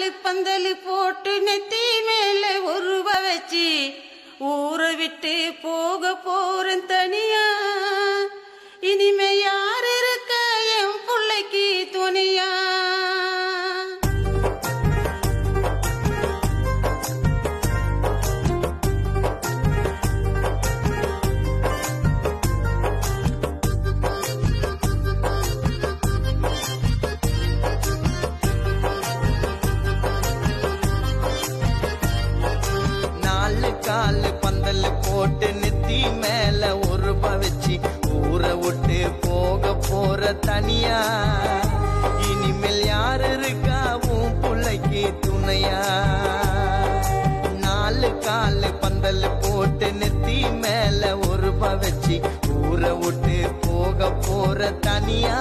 காலு பந்தலு போட்டு நெத்தி மேல உருவ வச்சு ஊரை விட்டு போக போறேன் தனியா. இனிமே யார் இருக்க என் புள்ளைக்கு துணியா? காலு பந்தல் போட்டு நெத்தி மேல உருவ வச்சு ஊரை விட்டு போக போற தனியா. இனிமேல் யாரு இருக்கா உன் புள்ளைக்கு துணையா? நாலு காலு பந்தல் போட்டு நெத்தி மேல உருவ வச்சு ஊரை விட்டு போக போற தனியா.